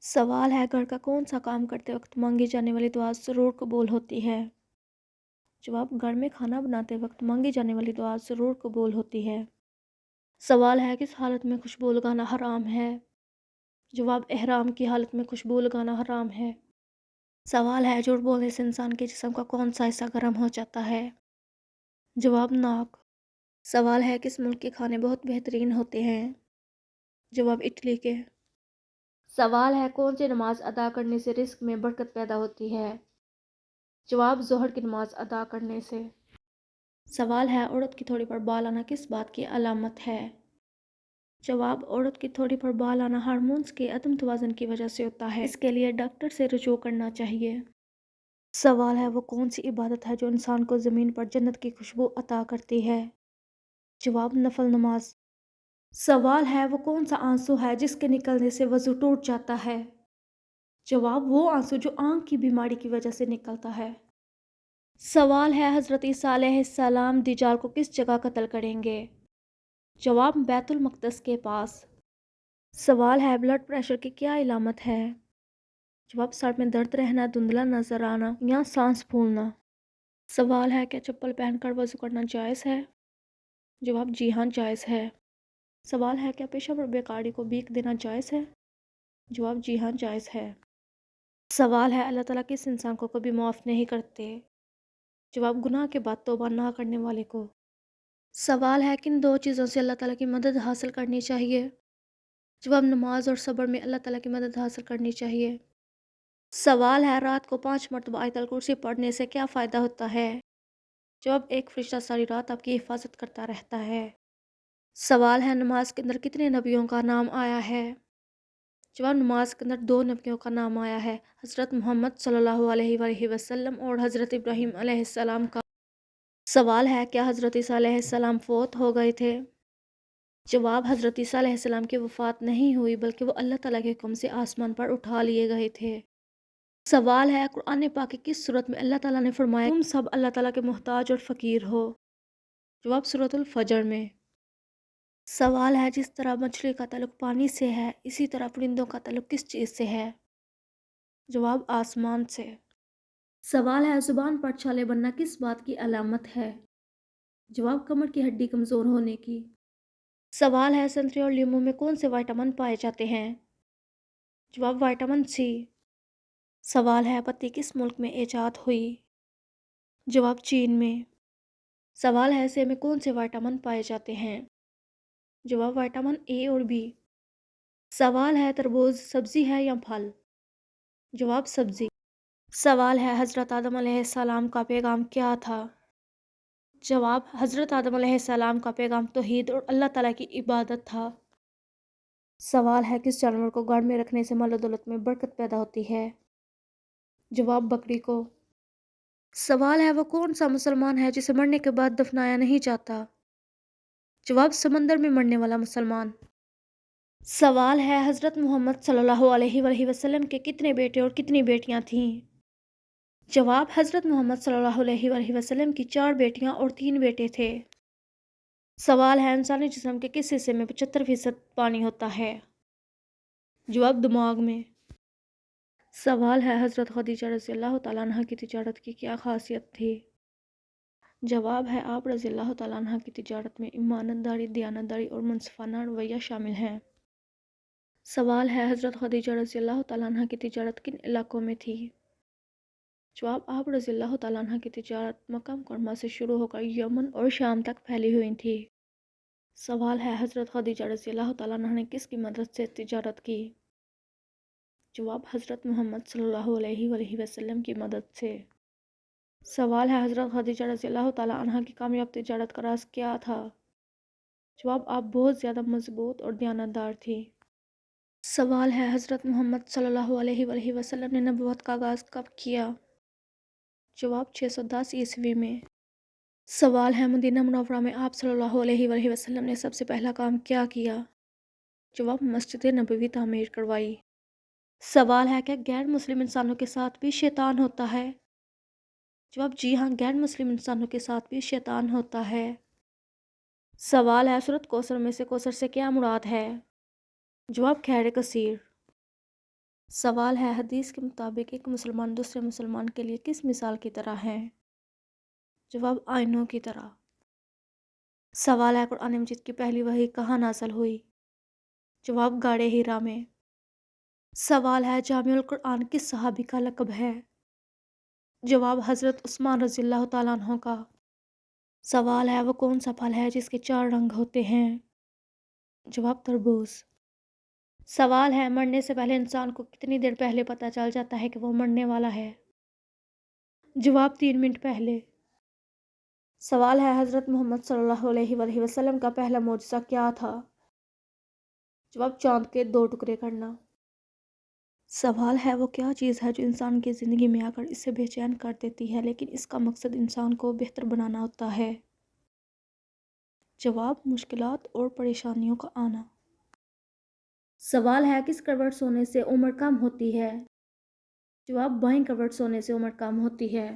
سوال ہے گھر کا کون سا کام کرتے وقت مانگی جانے والی دعا ضرور قبول ہوتی ہے؟ جواب: گھر میں کھانا بناتے وقت مانگی جانے والی دعا ضرور قبول ہوتی ہے۔ سوال ہے کس حالت میں خوشبو لگانا حرام ہے؟ جواب: احرام کی حالت میں خوشبو لگانا حرام ہے۔ سوال ہے جھوٹ بولنے سے انسان کے جسم کا کون سا حصہ گرم ہو جاتا ہے؟ جواب: ناک۔ سوال ہے کس ملک کے کھانے بہت بہترین ہوتے ہیں؟ جواب: اٹلی کے۔ سوال ہے کون سی نماز ادا کرنے سے رزق میں برکت پیدا ہوتی ہے؟ جواب: ظہر کی نماز ادا کرنے سے۔ سوال ہے عورت کی تھوڑی پر بال آنا کس بات کی علامت ہے؟ جواب: عورت کی تھوڑی پر بال آنا ہارمونز کے عدم توازن کی وجہ سے ہوتا ہے، اس کے لیے ڈاکٹر سے رجوع کرنا چاہیے۔ سوال ہے وہ کون سی عبادت ہے جو انسان کو زمین پر جنت کی خوشبو عطا کرتی ہے؟ جواب: نفل نماز۔ سوال ہے وہ کون سا آنسو ہے جس کے نکلنے سے وضو ٹوٹ جاتا ہے؟ جواب: وہ آنسو جو آنکھ کی بیماری کی وجہ سے نکلتا ہے۔ سوال ہے حضرت عیسیٰ علیہ السلام دجال کو کس جگہ قتل کریں گے؟ جواب: بیت المقدس کے پاس۔ سوال ہے بلڈ پریشر کی کیا علامت ہے؟ جواب: سر میں درد رہنا، دھندلا نظر آنا یا سانس پھولنا۔ سوال ہے کیا چپل پہن کر وضو کرنا جائز ہے؟ جواب: جی ہاں جائز ہے۔ سوال ہے کیا پیشاب اور بیکاری کو بھیک دینا جائز ہے؟ جواب: جی ہاں جائز ہے۔ سوال ہے اللہ تعالیٰ کس انسان کو کبھی معاف نہیں کرتے؟ جواب: گناہ کے بعد توبہ نہ کرنے والے کو۔ سوال ہے کن دو چیزوں سے اللہ تعالیٰ کی مدد حاصل کرنی چاہیے؟ جواب: نماز اور صبر میں اللہ تعالیٰ کی مدد حاصل کرنی چاہیے۔ سوال ہے رات کو 5 مرتبہ آیت الکرسی پڑھنے سے کیا فائدہ ہوتا ہے؟ جواب: ایک فرشتہ ساری رات آپ کی حفاظت کرتا رہتا ہے۔ سوال ہے نماز کے اندر کتنے نبیوں کا نام آیا ہے؟ جواب: نماز کے اندر 2 نبیوں کا نام آیا ہے، حضرت محمد صلی اللہ علیہ وآلہ وسلم اور حضرت ابراہیم علیہ السلام کا۔ سوال ہے کیا حضرت عیسیٰ علیہ السلام فوت ہو گئے تھے؟ جواب: حضرت عیسیٰ علیہ السلام کی وفات نہیں ہوئی بلکہ وہ اللہ تعالیٰ کے حکم سے آسمان پر اٹھا لیے گئے تھے۔ سوال ہے قرآن پاک کی کس سورت میں اللہ تعالیٰ نے فرمایا تم سب اللہ تعالیٰ کے محتاج اور فقیر ہو؟ جواب: سورۃ الفجر میں۔ سوال ہے جس طرح مچھلی کا تعلق پانی سے ہے اسی طرح پرندوں کا تعلق کس چیز سے ہے؟ جواب: آسمان سے۔ سوال ہے زبان پر چھالے بننا کس بات کی علامت ہے؟ جواب: کمر کی ہڈی کمزور ہونے کی۔ سوال ہے سنتری اور لیموں میں کون سے وٹامن پائے جاتے ہیں؟ جواب: وٹامن سی۔ سوال ہے پتی کس ملک میں ایجاد ہوئی؟ جواب: چین میں۔ سوال ہے سیب میں کون سے وٹامن پائے جاتے ہیں؟ جواب: وٹامن اے اور بی۔ سوال ہے تربوز سبزی ہے یا پھل؟ جواب: سبزی۔ سوال ہے حضرت آدم علیہ السلام کا پیغام کیا تھا؟ جواب: حضرت آدم علیہ السلام کا پیغام توحید اور اللہ تعالیٰ کی عبادت تھا۔ سوال ہے کس جانور کو گھر میں رکھنے سے مال و دولت میں برکت پیدا ہوتی ہے؟ جواب: بکری کو۔ سوال ہے وہ کون سا مسلمان ہے جسے مرنے کے بعد دفنایا نہیں جاتا؟ جواب: سمندر میں مرنے والا مسلمان۔ سوال ہے حضرت محمد صلی اللہ علیہ وآلہ وسلم کے کتنے بیٹے اور کتنی بیٹیاں تھیں؟ جواب: حضرت محمد صلی اللہ علیہ وآلہ وسلم کی 4 بیٹیاں اور 3 بیٹے تھے۔ سوال ہے انسانی جسم کے کس حصے میں 75% پانی ہوتا ہے؟ جواب: دماغ میں۔ سوال ہے حضرت خدیجہ رضی اللہ تعالیٰ عنہ کی تجارت کی کیا خاصیت تھی؟ جواب ہے آپ رضی اللہ تعالیٰ عنہ کی تجارت میں امانت داری، دیانت داری اور منصفانہ رویہ شامل ہیں۔ سوال ہے حضرت خدیجہ رضی اللہ تعالیٰ عنہ کی تجارت کن علاقوں میں تھی؟ جواب: آپ رضی اللہ تعالیٰ عنہ کی تجارت مکہ مکرمہ سے شروع ہو کر یمن اور شام تک پھیلی ہوئی تھی۔ سوال ہے حضرت خدیجہ رضی اللہ تعالیٰ عنہ نے کس کی مدد سے تجارت کی؟ جواب: حضرت محمد صلی اللہ علیہ وآلہ وسلم کی مدد سے۔ سوال ہے حضرت خدیجہ رضی اللہ تعالیٰ عنہ کی کامیاب تجارت کا راز کیا تھا؟ جواب: آپ بہت زیادہ مضبوط اور دیانتدار تھی۔ سوال ہے حضرت محمد صلی اللہ علیہ وآلہ وسلم نے نبوت کا آغاز کب کیا؟ جواب: 610 عیسوی میں۔ سوال ہے مدینہ منورہ میں آپ صلی اللہ علیہ وآلہ وسلم نے سب سے پہلا کام کیا کیا؟ جواب: مسجد نبوی تعمیر کروائی۔ سوال ہے کیا غیر مسلم انسانوں کے ساتھ بھی شیطان ہوتا ہے؟ جواب: جی ہاں غیر مسلم انسانوں کے ساتھ بھی شیطان ہوتا ہے۔ سوال ہے سورۃ کوثر میں سے کوثر سے کیا مراد ہے؟ جواب: خیر کثیر۔ سوال ہے حدیث کے مطابق ایک مسلمان دوسرے مسلمان کے لیے کس مثال کی طرح ہے؟ جواب آئینوں کی طرح۔ سوال ہے قرآن مجید کی پہلی وحی کہاں نازل ہوئی؟ جواب غار حرا میں۔ سوال ہے جامع القرآن کس صحابی کا لقب ہے؟ جواب حضرت عثمان رضی اللہ تعالیٰ عنہ کا۔ سوال ہے وہ کون سا پھل ہے جس کے 4 رنگ ہوتے ہیں؟ جواب تربوز۔ سوال ہے مرنے سے پہلے انسان کو کتنی دیر پہلے پتہ چل جاتا ہے کہ وہ مرنے والا ہے؟ جواب 3 منٹ پہلے۔ سوال ہے حضرت محمد صلی اللہ علیہ وآلہ وسلم کا پہلا معجزہ کیا تھا؟ جواب چاند کے 2 ٹکڑے کرنا۔ سوال ہے وہ کیا چیز ہے جو انسان کی زندگی میں آ کر اسے بے چین کر دیتی ہے لیکن اس کا مقصد انسان کو بہتر بنانا ہوتا ہے؟ جواب مشکلات اور پریشانیوں کا آنا۔ سوال ہے کس کروٹ سونے سے عمر کم ہوتی ہے؟ جواب بائیں کروٹ سونے سے عمر کم ہوتی ہے۔